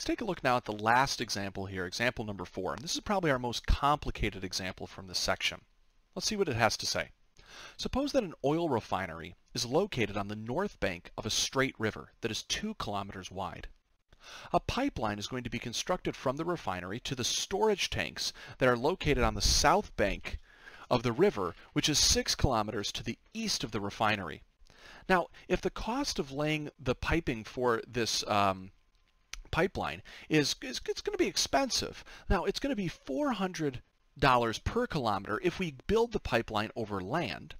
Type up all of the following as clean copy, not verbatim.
Let's take a look now at the last example here, example number 4. And this is probably our most complicated example from this section. Let's see what it has to say. Suppose that an oil refinery is located on the north bank of a straight river that is 2 kilometers wide. A pipeline is going to be constructed from the refinery to the storage tanks that are located on the south bank of the river, which is 6 kilometers to the east of the refinery. Now, if the cost of laying the piping for this pipeline it's going to be expensive. Now, it's going to be $400 per kilometer if we build the pipeline over land.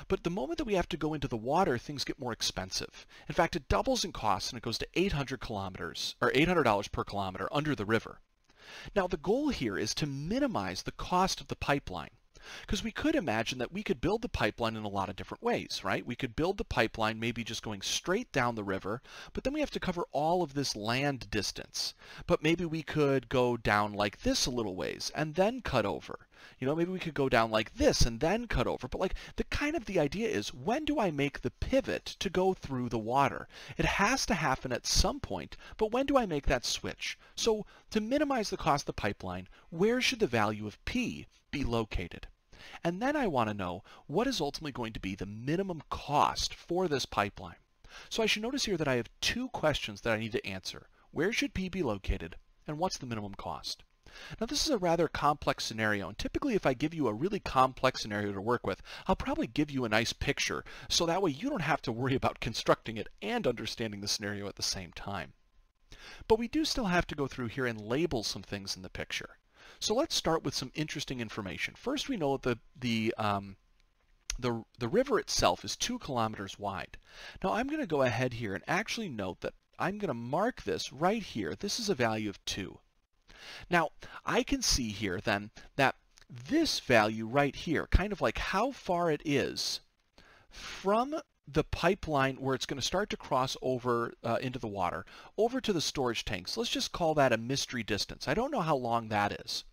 But the moment that we have to go into the water, things get more expensive. In fact, it doubles in cost and it goes to $800 per kilometer under the river. Now, the goal here is to minimize the cost of the pipeline. Because we could imagine that we could build the pipeline in a lot of different ways, right? We could build the pipeline maybe just going straight down the river, but then we have to cover all of this land distance. But maybe we could go down like this a little ways and then cut over. You know, maybe we could go down like this and then cut over. But like the idea is, when do I make the pivot to go through the water? It has to happen at some point, but when do I make that switch? So to minimize the cost of the pipeline, where should the value of P be located? And then I want to know what is ultimately going to be the minimum cost for this pipeline. So I should notice here that I have 2 questions that I need to answer. Where should P be located, and what's the minimum cost? Now, this is a rather complex scenario, and typically if I give you a really complex scenario to work with, I'll probably give you a nice picture, so that way you don't have to worry about constructing it and understanding the scenario at the same time. But we do still have to go through here and label some things in the picture. So let's start with some interesting information. First, we know that the river itself is 2 kilometers wide. Now, I'm going to go ahead here and actually note that I'm going to mark this right here. This is a value of 2. Now, I can see here then that this value right here, kind of like how far it is from the pipeline where it's going to start to cross over into the water, over to the storage tanks. Let's just call that a mystery distance. I don't know how long that is.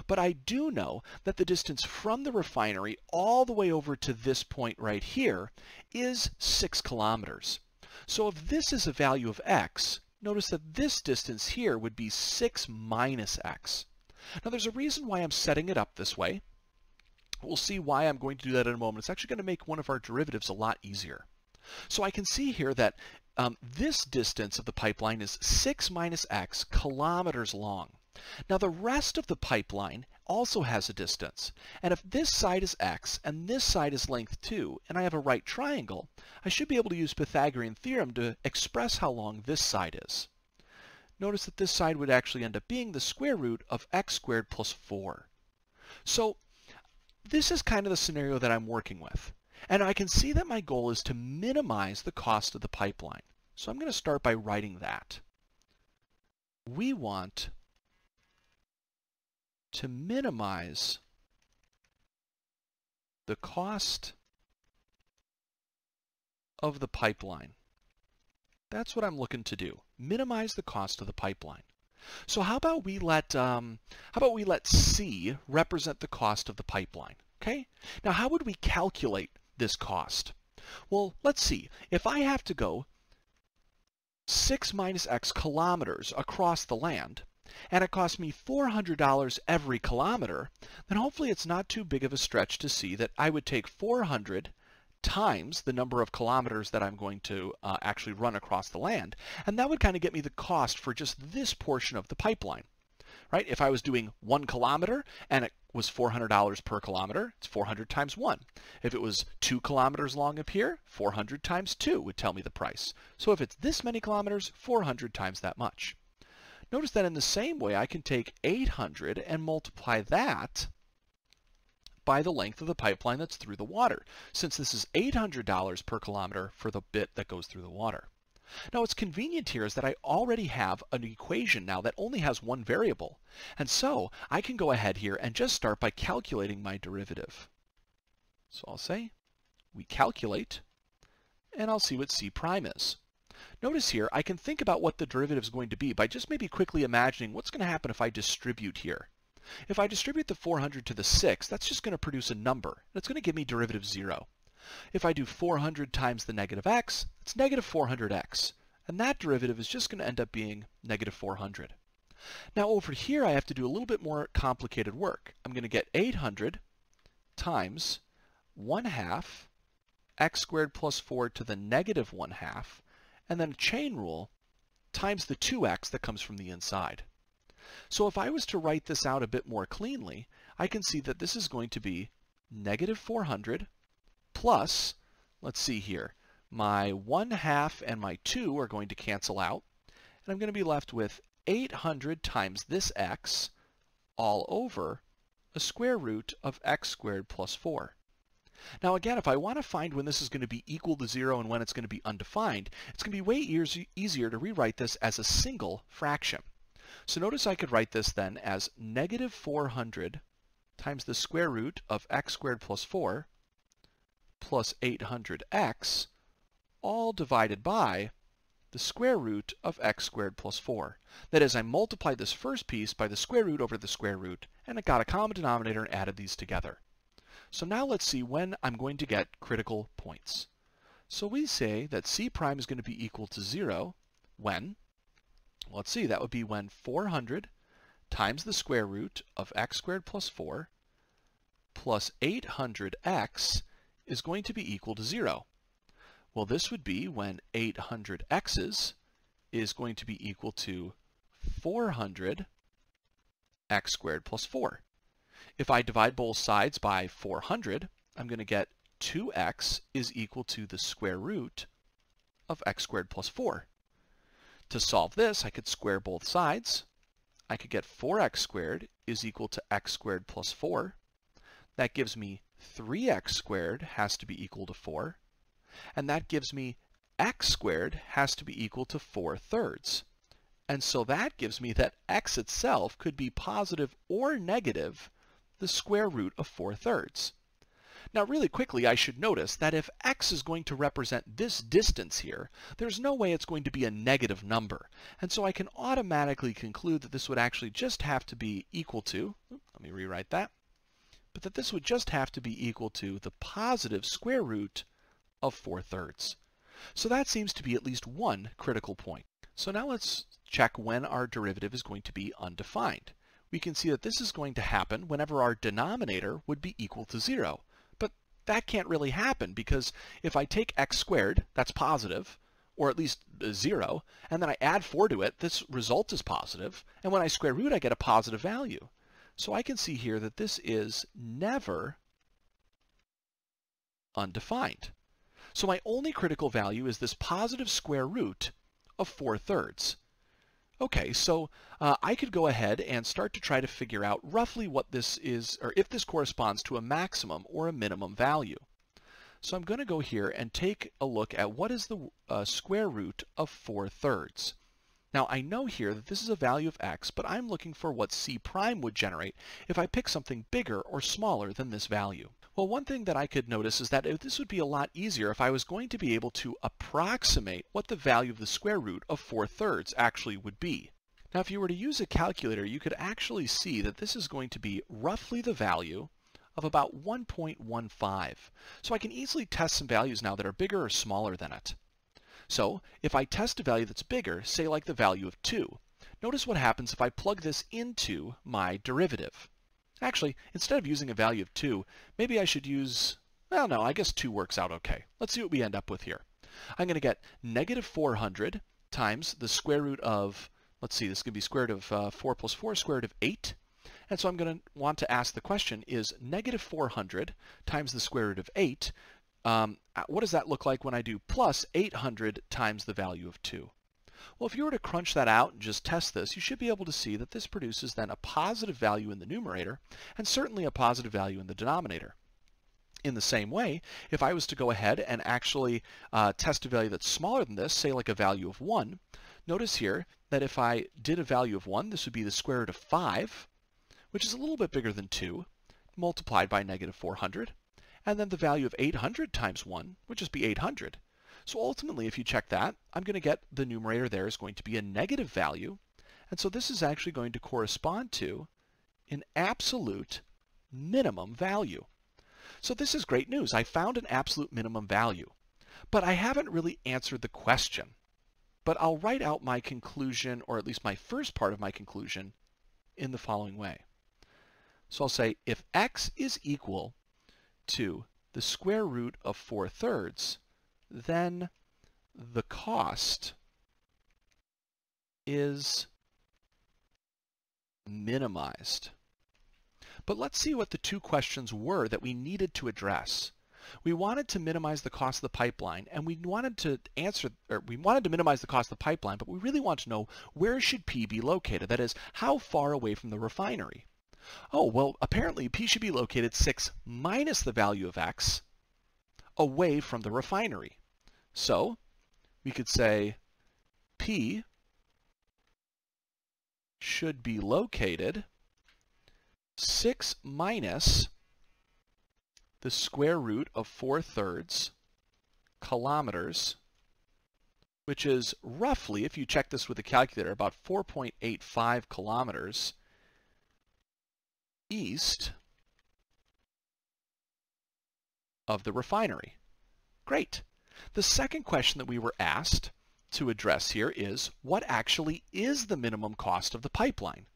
But I do know that the distance from the refinery all the way over to this point right here is 6 kilometers. So if this is a value of x, notice that this distance here would be 6 minus x. Now, there's a reason why I'm setting it up this way. We'll see why I'm going to do that in a moment. It's actually going to make one of our derivatives a lot easier. So I can see here that this distance of the pipeline is 6 minus x kilometers long. Now, the rest of the pipeline also has a distance. And if this side is x and this side is length 2, and I have a right triangle, I should be able to use Pythagorean theorem to express how long this side is. Notice that this side would actually end up being the square root of x squared plus 4. So this is kind of the scenario that I'm working with. And I can see that my goal is to minimize the cost of the pipeline. So I'm going to start by writing that. We want to minimize the cost of the pipeline. That's what I'm looking to do. Minimize the cost of the pipeline. So how about we let C represent the cost of the pipeline? Okay? Now, how would we calculate this cost? Well, let's see. If I have to go 6 minus x kilometers across the land, and it costs me $400 every kilometer, then hopefully it's not too big of a stretch to see that I would take 400 times the number of kilometers that I'm going to actually run across the land, and that would kind of get me the cost for just this portion of the pipeline. Right? If I was doing 1 kilometer and it was $400 per kilometer, it's 400 times 1. If it was 2 kilometers long up here, 400 times 2 would tell me the price. So if it's this many kilometers, 400 times that much. Notice that in the same way, I can take 800 and multiply that by the length of the pipeline that's through the water, since this is $800 per kilometer for the bit that goes through the water. Now, what's convenient here is that I already have an equation now that only has one variable. And so I can go ahead here and just start by calculating my derivative. So I'll say we calculate, and I'll see what C prime is. Notice here, I can think about what the derivative is going to be by just maybe quickly imagining what's going to happen if I distribute here. If I distribute the 400 to the 6, that's just going to produce a number. It's going to give me derivative 0. If I do 400 times the negative x, it's negative 400x. And that derivative is just going to end up being negative 400. Now over here I have to do a little bit more complicated work. I'm going to get 800 times 1/2 x squared plus 4 to the negative 1/2, and then a chain rule times the 2x that comes from the inside. So if I was to write this out a bit more cleanly, I can see that this is going to be negative 400 plus, let's see here, my 1/2 and my 2 are going to cancel out, and I'm going to be left with 800 times this x all over a square root of x squared plus 4. Now again, if I want to find when this is going to be equal to 0 and when it's going to be undefined, it's going to be way easier to rewrite this as a single fraction. So notice I could write this then as negative 400 times the square root of x squared plus 4 plus 800x all divided by the square root of x squared plus 4. That is, I multiplied this first piece by the square root over the square root, and it got a common denominator and added these together. So now let's see when I'm going to get critical points. So we say that c prime is going to be equal to 0 when, let's see, that would be when 400 times the square root of x squared plus 4 plus 800x is going to be equal to 0. Well, this would be when 800x's is going to be equal to 400 x squared plus 4. If I divide both sides by 400, I'm going to get 2x is equal to the square root of x squared plus 4. To solve this, I could square both sides. I could get 4x squared is equal to x squared plus 4. That gives me 3x squared has to be equal to 4. And that gives me x squared has to be equal to 4/3. And so that gives me that x itself could be positive or negative the square root of 4/3. Now really quickly I should notice that if x is going to represent this distance here, there's no way it's going to be a negative number. And so I can automatically conclude that this would actually just have to be equal to, let me rewrite that, but that this would just have to be equal to the positive square root of 4/3. So that seems to be at least one critical point. So now let's check when our derivative is going to be undefined. We can see that this is going to happen whenever our denominator would be equal to 0. But that can't really happen because if I take x squared, that's positive, or at least 0, and then I add 4 to it, this result is positive, and when I square root I get a positive value. So I can see here that this is never undefined. So my only critical value is this positive square root of 4/3. Okay, so I could go ahead and start to try to figure out roughly what this is, or if this corresponds to a maximum or a minimum value. So I'm going to go here and take a look at what is the square root of 4/3. Now I know here that this is a value of x, but I'm looking for what c prime would generate if I pick something bigger or smaller than this value. Well, one thing that I could notice is that this would be a lot easier if I was going to be able to approximate what the value of the square root of 4/3 actually would be. Now, if you were to use a calculator, you could actually see that this is going to be roughly the value of about 1.15. So I can easily test some values now that are bigger or smaller than it. So if I test a value that's bigger, say like the value of 2, notice what happens if I plug this into my derivative. Actually, instead of using a value of 2, maybe I should use, well, no, I guess 2 works out okay. Let's see what we end up with here. I'm going to get negative 400 times the square root of, let's see, this is going to be square root of 4 plus 4, square root of 8. And so I'm going to want to ask the question, is negative 400 times the square root of 8, what does that look like when I do plus 800 times the value of 2? Well, if you were to crunch that out and just test this, you should be able to see that this produces then a positive value in the numerator and certainly a positive value in the denominator. In the same way, if I was to go ahead and actually test a value that's smaller than this, say like a value of 1, notice here that if I did a value of 1, this would be the square root of 5, which is a little bit bigger than 2, multiplied by negative 400, and then the value of 800 times 1 would just be 800. So ultimately, if you check that, I'm going to get the numerator there is going to be a negative value, and so this is actually going to correspond to an absolute minimum value. So this is great news. I found an absolute minimum value, but I haven't really answered the question. but I'll write out my conclusion, or at least my first part of my conclusion, in the following way. So I'll say if x is equal to the square root of 4/3, then the cost is minimized. But let's see what the two questions were that we needed to address. We wanted to minimize the cost of the pipeline, and we wanted to minimize the cost of the pipeline, but we really want to know, where should P be located? That is, how far away from the refinery? Oh, well, apparently P should be located 6 minus the value of x away from the refinery. So we could say P should be located 6 minus the square root of 4/3 kilometers, which is roughly, if you check this with a calculator, about 4.85 kilometers east of the refinery. Great. The second question that we were asked to address here is, what actually is the minimum cost of the pipeline?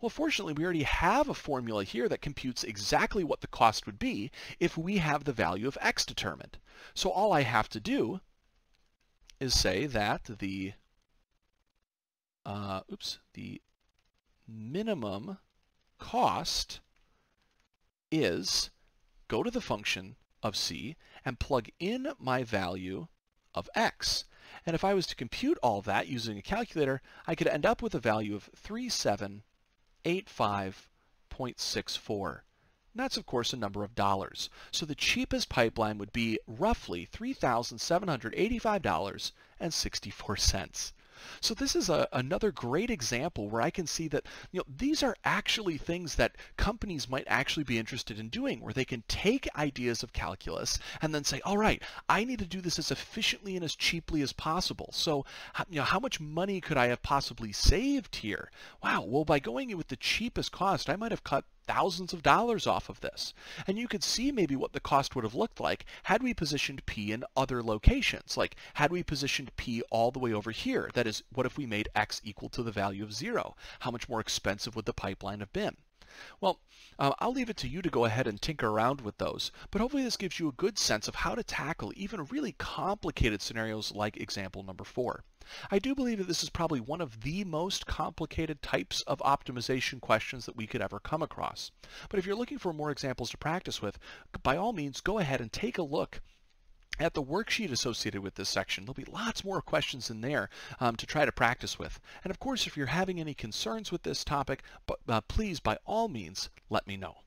Well, fortunately, we already have a formula here that computes exactly what the cost would be if we have the value of x determined. So all I have to do is say that the minimum cost is, go to the function of c and plug in my value of x. And if I was to compute all that using a calculator, I could end up with a value of 3785.64. And that's, of course, a number of dollars. So the cheapest pipeline would be roughly $3,785.64. So this is another great example where I can see that these are actually things that companies might actually be interested in doing, where they can take ideas of calculus and then say, all right, I need to do this as efficiently and as cheaply as possible. So how much money could I have possibly saved here? Wow, well, by going in with the cheapest cost, I might have cut thousands of dollars off of this. And you could see maybe what the cost would have looked like had we positioned P in other locations. Like, had we positioned P all the way over here? That is, what if we made x equal to the value of 0? How much more expensive would the pipeline have been? Well, I'll leave it to you to go ahead and tinker around with those, but hopefully this gives you a good sense of how to tackle even really complicated scenarios like example number 4. I do believe that this is probably one of the most complicated types of optimization questions that we could ever come across. But if you're looking for more examples to practice with, by all means, go ahead and take a look at the worksheet associated with this section. There'll be lots more questions in there to try to practice with. And of course, if you're having any concerns with this topic, please, by all means, let me know.